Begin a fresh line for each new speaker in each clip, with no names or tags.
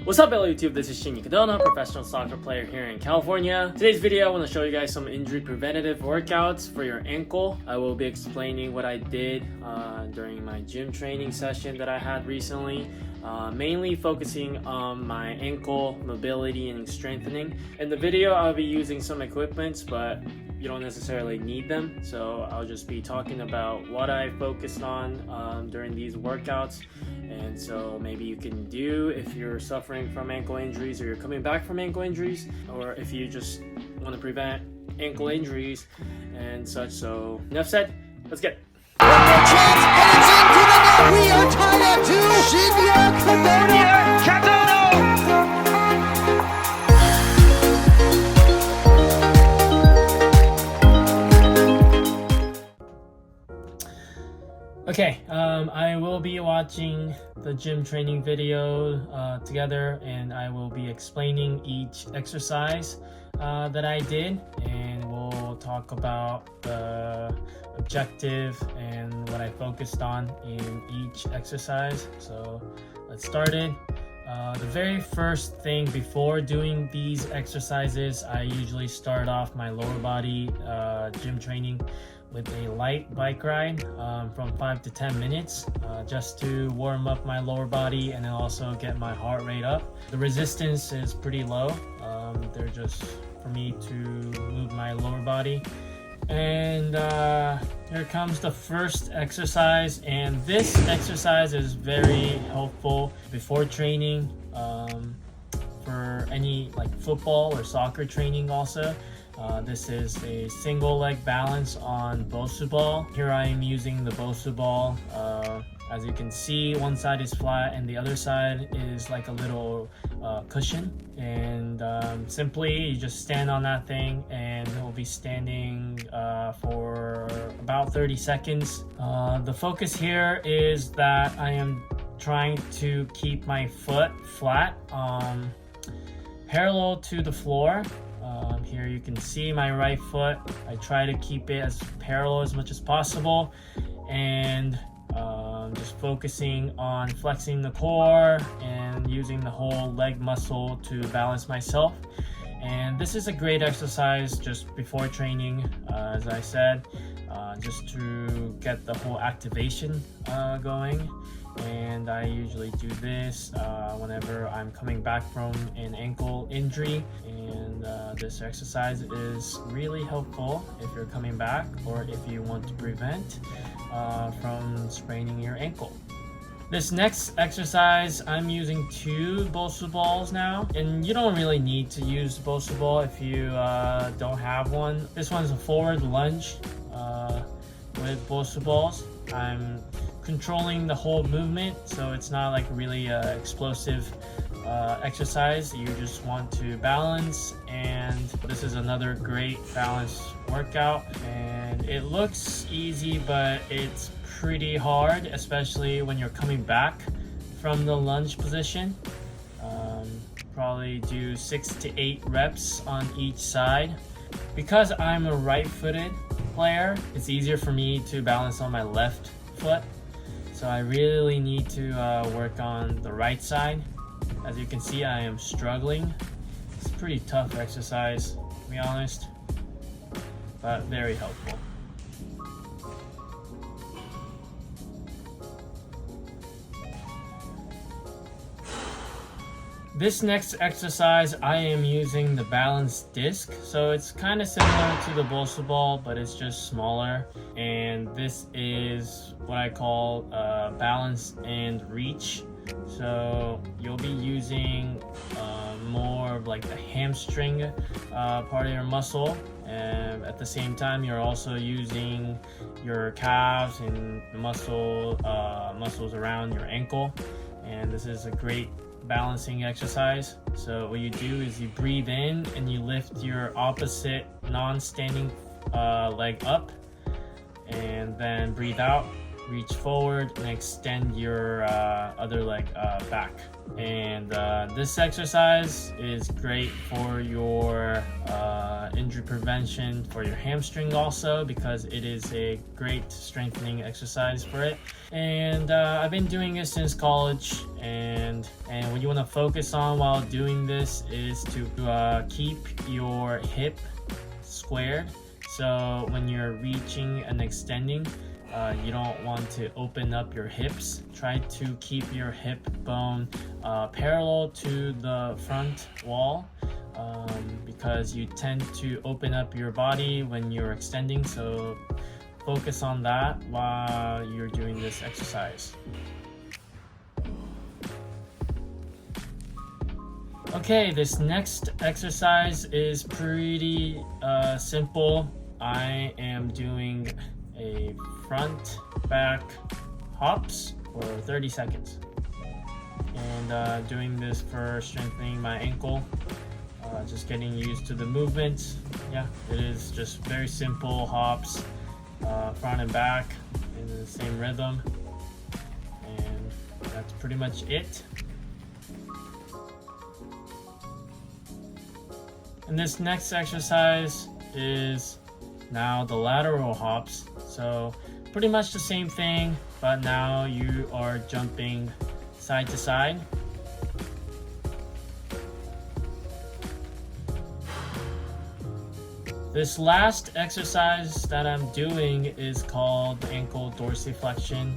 What's up, hello YouTube? This is Shinya Kadono, professional soccer player here in California. Today's video, I want to show you guys some injury preventative workouts for your ankle. I will be explaining what I did during my gym training session that I had recently, mainly focusing on my ankle mobility and strengthening. In the video, I'll be using some equipments, but you don't necessarily need them. So I'll just be talking about what I focused on during these workouts. And so maybe you can do if you're suffering from ankle injuries or you're coming back from ankle injuries, or if you just want to prevent ankle injuries and such. So enough said, let's get it.
One more chance, and it's into the net. We are tied at 2. Shinya Kadono.
Okay, I will be watching the gym training video together, and I will be explaining each exercise that I did, and we'll talk about the objective and what I focused on in each exercise. So let's start it. The very first thing before doing these exercises, I usually start off my lower body gym training with a light bike ride from 5 to 10 minutes just to warm up my lower body and then also get my heart rate up. The resistance is pretty low. They're just for me to move my lower body. And here comes the first exercise, and this exercise is very helpful before training for any like football or soccer training also. This is a single leg balance on Bosu ball. Here I am using the Bosu ball. As you can see, one side is flat and the other side is like a little cushion. And simply you just stand on that thing, and it will be standing for about 30 seconds. The focus here is that I am trying to keep my foot flat, parallel to the floor. Here you can see my right foot. I try to keep it as parallel as much as possible, and just focusing on flexing the core and using the whole leg muscle to balance myself. And this is a great exercise just before training, as I said, just to get the whole activation going. And I usually do this whenever I'm coming back from an ankle injury, and this exercise is really helpful if you're coming back or if you want to prevent from spraining your ankle. This next exercise, I'm using 2 Bosu balls now, and you don't really need to use the Bosu ball if you don't have one. This one's a forward lunge with Bosu balls. I'm controlling the whole movement, so it's not like really explosive exercise. You just want to balance, and this is another great balance workout. And it looks easy, but it's pretty hard, especially when you're coming back from the lunge position. Probably do 6 to 8 reps on each side. Because I'm a right-footed player, it's easier for me to balance on my left foot. So I really need to work on the right side. As you can see, I am struggling. It's a pretty tough exercise, to be honest, but very helpful. This next exercise, I am using the balance disc. So it's kind of similar to the Bosu ball, but it's just smaller. And this is what I call balance and reach. So you'll be using more of like the hamstring part of your muscle. And at the same time, you're also using your calves and the muscles around your ankle. And this is a great balancing exercise. So what you do is you breathe in and you lift your opposite non-standing leg up, and then breathe out, reach forward and extend your other leg back. And this exercise is great for your injury prevention for your hamstring also, because it is a great strengthening exercise for it. And I've been doing it since college, and what you want to focus on while doing this is to keep your hip squared. So when you're reaching and extending, you don't want to open up your hips. Try to keep your hip bone parallel to the front wall, because you tend to open up your body when you're extending. So focus on that while you're doing this exercise. Okay, this next exercise is pretty simple. I am doing a front back hops for 30 seconds, and doing this for strengthening my ankle, just getting used to the movements. Yeah, it is just very simple hops, front and back in the same rhythm, and that's pretty much it. And this next exercise is now the lateral hops. So pretty much the same thing, but now you are jumping side to side. This last exercise that I'm doing is called the ankle dorsiflexion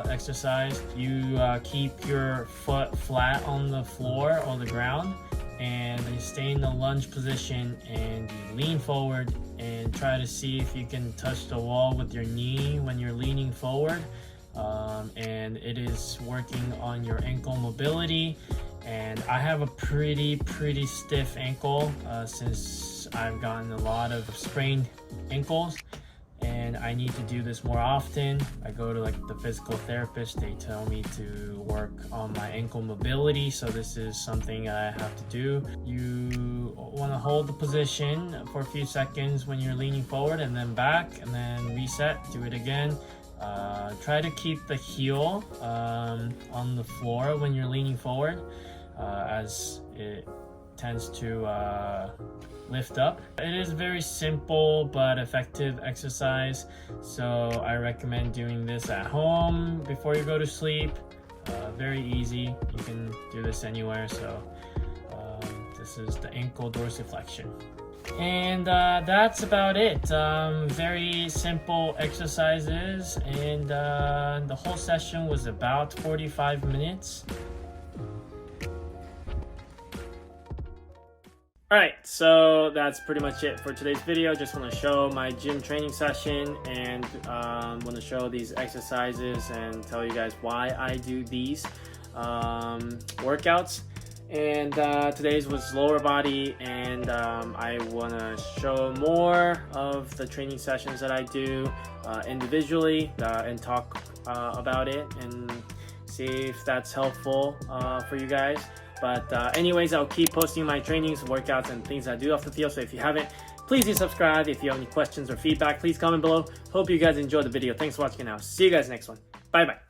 exercise. You keep your foot flat on the floor or the ground, and you stay in the lunge position, and you lean forward and try to see if you can touch the wall with your knee when you're leaning forward. And it is working on your ankle mobility. And I have a pretty stiff ankle since I've gotten a lot of sprained ankles, and I need to do this more often. I go to the physical therapist. They tell me to work on my ankle mobility, so this is something I have to do. You want to hold the position for a few seconds when you're leaning forward, and then back, and then reset. Do it again. Try to keep the heel on the floor when you're leaning forward, as it tends to lift up. It is very simple but effective exercise, so I recommend doing this at home before you go to sleep. Very easy. You can do this anywhere. So this is the ankle dorsiflexion. And that's about it. Very simple exercises, and the whole session was about 45 minutes. Alright, so that's pretty much it for today's video. Just want to show my gym training session, and want to show these exercises and tell you guys why I do these workouts. And today's was lower body, and I want to show more of the training sessions that I do individually, and talk about it and see if that's helpful for you guys. But anyways, I'll keep posting my trainings, workouts, and things I do off the field. So if you haven't, please do subscribe. If you have any questions or feedback, please comment below. Hope you guys enjoyed the video. Thanks for watching, and I'll see you guys next one. Bye bye.